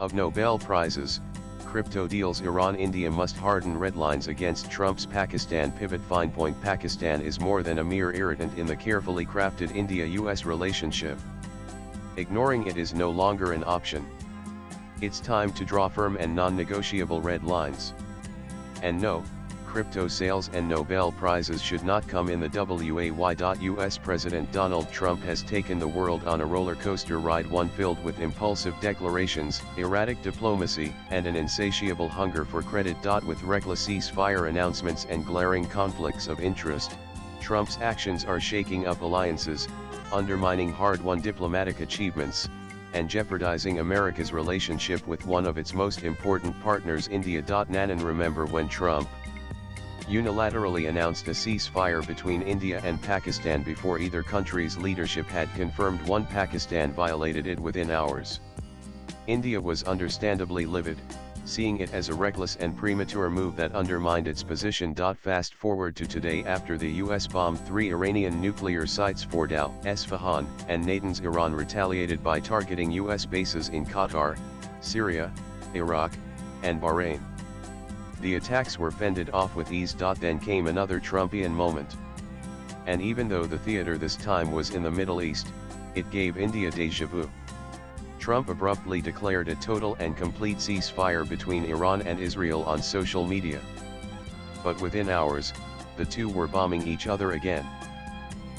Of Nobel Prizes, crypto deals Iran-India must harden redlines against Trump's Pakistan pivot. Finepoi Pakistan is more than a mere irritant in the carefully crafted India-US relationship. Ignoring it is no longer an option. It's time to draw firm and non-negotiable red lines. And no, crypto sales and Nobel Prizes should not come in the way. US President Donald Trump has taken the world on a roller coaster ride, one filled with impulsive declarations, erratic diplomacy, and an insatiable hunger for credit. With reckless ceasefire announcements and glaring conflicts of interest, Trump's actions are shaking up alliances, undermining hard-won diplomatic achievements, and jeopardizing America's relationship with one of its most important partners, India. Nanan remember when Trump unilaterally announced a ceasefire between India and Pakistan before either country's leadership had confirmed one. Pakistan violated it within hours. India was understandably livid, seeing it as a reckless and premature move that undermined its position. Fast forward to today, after the US bombed 3 Iranian nuclear sites, Fordow, Esfahan, and Natanz. Iran retaliated by targeting US bases in Qatar, Syria, Iraq, and Bahrain. The attacks were fended off with ease. Then came another Trumpian moment. And even though the theater this time was in the Middle East, it gave India déjà vu. Trump abruptly declared a total and complete ceasefire between Iran and Israel on social media. But within hours, the two were bombing each other again.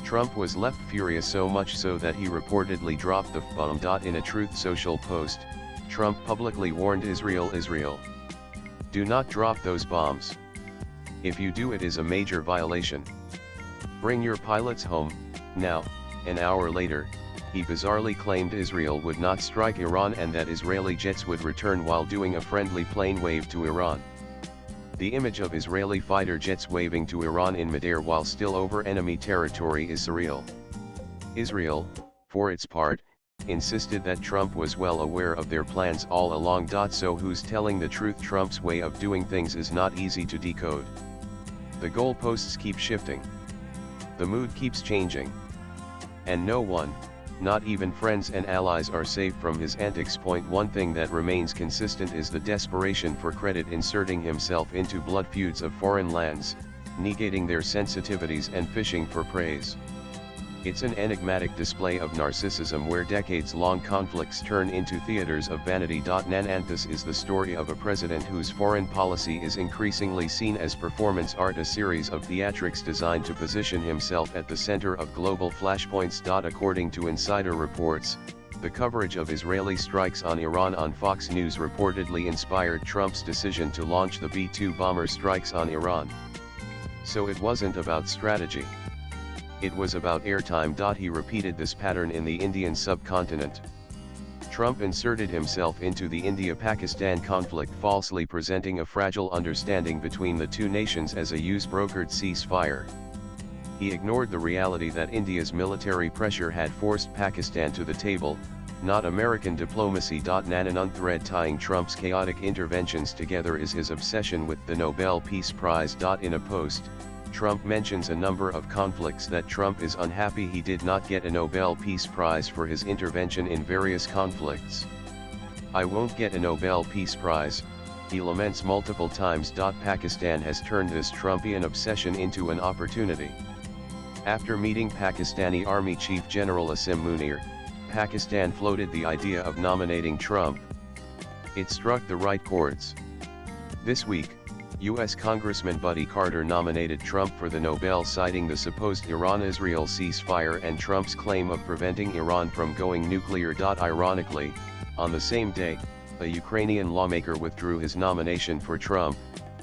Trump was left furious, so much so that he reportedly dropped the F-bomb. In a Truth Social post, Trump publicly warned Israel, "Do not drop those bombs. If you do, it is a major violation. Bring your pilots home, now." An hour later, he bizarrely claimed Israel would not strike Iran and that Israeli jets would return while doing a friendly plane wave to Iran. The image of Israeli fighter jets waving to Iran in midair while still over enemy territory is surreal. Israel, for its part, insisted that Trump was well aware of their plans all along. So who's telling the truth? Trump's way of doing things is not easy to decode. The goalposts keep shifting. The mood keeps changing. And no one, not even friends and allies, are safe from his antics. One thing that remains consistent is the desperation for credit, inserting himself into blood feuds of foreign lands, negating their sensitivities and fishing for praise. It's an enigmatic display of narcissism where decades-long conflicts turn into theaters of vanity. This is the story of a president whose foreign policy is increasingly seen as performance art, a series of theatrics designed to position himself at the center of global flashpoints. According to insider reports, the coverage of Israeli strikes on Iran on Fox News reportedly inspired Trump's decision to launch the B-2 bomber strikes on Iran. So it wasn't about strategy. It was about airtime. He repeated this pattern in the Indian subcontinent. Trump inserted himself into the India-Pakistan conflict, falsely presenting a fragile understanding between the two nations as a US-brokered ceasefire. He ignored the reality that India's military pressure had forced Pakistan to the table, not American diplomacy. Nanan thread tying Trump's chaotic interventions together is his obsession with the Nobel Peace Prize. In a post, Trump mentions a number of conflicts that Trump is unhappy he did not get a Nobel Peace Prize for his intervention in various conflicts. "I won't get a Nobel Peace Prize," he laments multiple times. Pakistan has turned this Trumpian obsession into an opportunity. After meeting Pakistani Army Chief General Asim Munir, Pakistan floated the idea of nominating Trump. It struck the right chords. This week, U.S. Congressman Buddy Carter nominated Trump for the Nobel, citing the supposed Iran-Israel ceasefire and Trump's claim of preventing Iran from going nuclear. Ironically, on the same day, a Ukrainian lawmaker withdrew his nomination for Trump,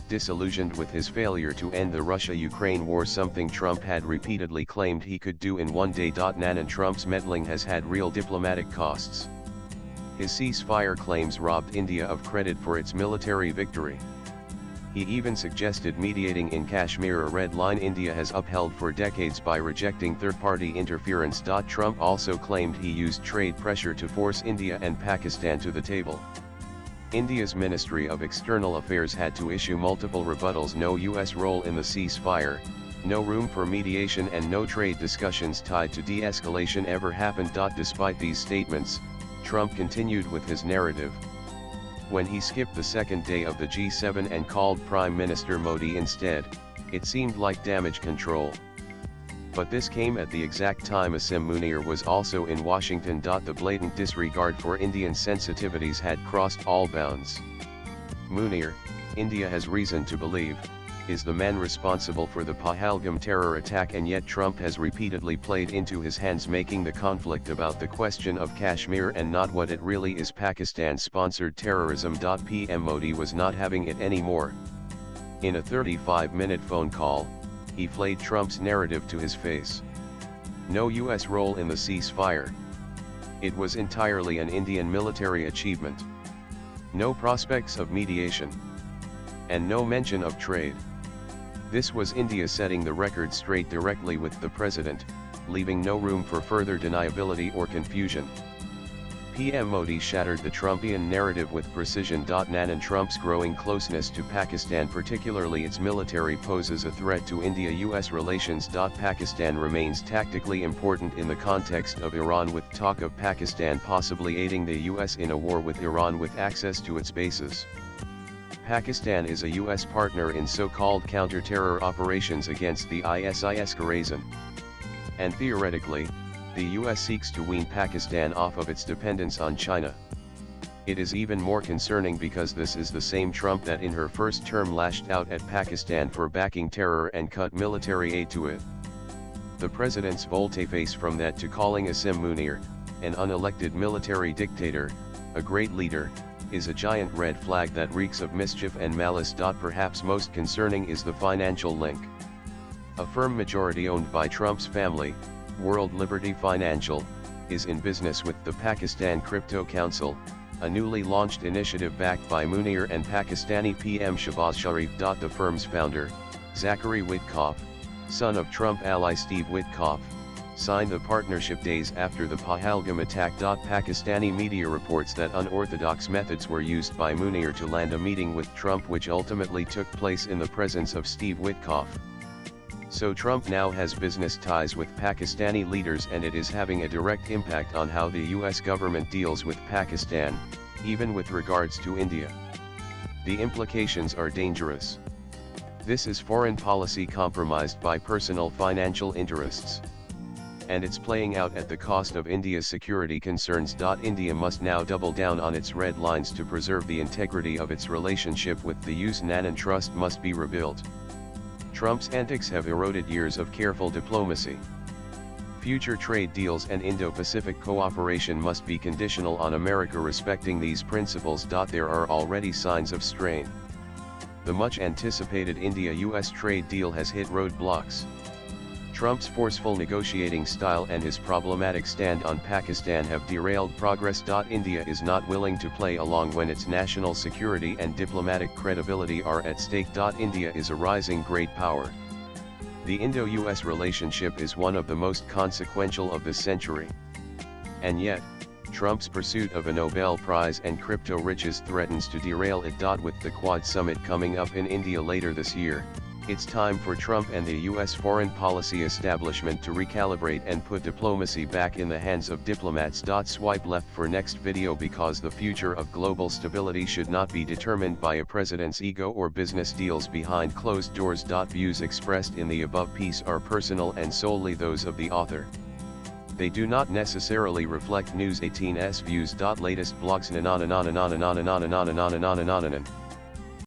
disillusioned with his failure to end the Russia-Ukraine war, something Trump had repeatedly claimed he could do in one day. Nanan Trump's meddling has had real diplomatic costs. His ceasefire claims robbed India of credit for its military victory. He even suggested mediating in Kashmir, a red line India has upheld for decades by rejecting third-party interference. Trump also claimed he used trade pressure to force India and Pakistan to the table. India's Ministry of External Affairs had to issue multiple rebuttals: no US role in the ceasefire, no room for mediation, and no trade discussions tied to de-escalation ever happened. Despite these statements, Trump continued with his narrative. When he skipped the second day of the G7 and called Prime Minister Modi instead, it seemed like damage control. But this came at the exact time Asim Munir was also in Washington. The blatant disregard for Indian sensitivities had crossed all bounds. Munir, India has reason to believe, is the man responsible for the Pahalgam terror attack, and yet Trump has repeatedly played into his hands, making the conflict about the question of Kashmir and not what it really is Pakistan-sponsored terrorism. PM Modi was not having it anymore. In a 35-minute phone call, he flayed Trump's narrative to his face. No US role in the ceasefire. It was entirely an Indian military achievement. No prospects of mediation. And no mention of trade. This was India setting the record straight directly with the president, leaving no room for further deniability or confusion. PM Modi shattered the Trumpian narrative with precision. Nan Trump's growing closeness to Pakistan, particularly its military, poses a threat to India-US relations. Pakistan remains tactically important in the context of Iran, with talk of Pakistan possibly aiding the US in a war with Iran with access to its bases. Pakistan is a US partner in so-called counter-terror operations against the ISIS-Khorasan. And theoretically, the US seeks to wean Pakistan off of its dependence on China. It is even more concerning because this is the same Trump that in her first term lashed out at Pakistan for backing terror and cut military aid to it. The president's volte-face from that to calling Asim Munir, an unelected military dictator, a great leader, is a giant red flag that reeks of mischief and malice. Perhaps most concerning is the financial link. A firm majority owned by Trump's family, World Liberty Financial, is in business with the Pakistan Crypto Council, a newly launched initiative backed by Munir and Pakistani PM Shehbaz Sharif. The firm's founder, Zachary Witkoff, son of Trump ally Steve Witkoff, signed the partnership days after the Pahalgam attack. Pakistani media reports that unorthodox methods were used by Munir to land a meeting with Trump, which ultimately took place in the presence of Steve Witkoff. So Trump now has business ties with Pakistani leaders, and it is having a direct impact on how the US government deals with Pakistan, even with regards to India. The implications are dangerous. This is foreign policy compromised by personal financial interests. And it's playing out at the cost of India's security concerns. India must now double down on its red lines to preserve the integrity of its relationship with the US. Nan trust must be rebuilt. Trump's antics have eroded years of careful diplomacy. Future trade deals and Indo-Pacific cooperation must be conditional on America respecting these principles. There are already signs of strain. The much-anticipated India-US trade deal has hit roadblocks. Trump's forceful negotiating style and his problematic stand on Pakistan have derailed progress. India is not willing to play along when its national security and diplomatic credibility are at stake. India is a rising great power. The Indo-US relationship is one of the most consequential of this century. And yet, Trump's pursuit of a Nobel Prize and crypto riches threatens to derail it. With the Quad summit coming up in India later this year, it's time for Trump and the US foreign policy establishment to recalibrate and put diplomacy back in the hands of diplomats. Swipe left for next video, because the future of global stability should not be determined by a president's ego or business deals behind closed doors. Views expressed in the above piece are personal and solely those of the author. They do not necessarily reflect News 18's views. Latest blogs.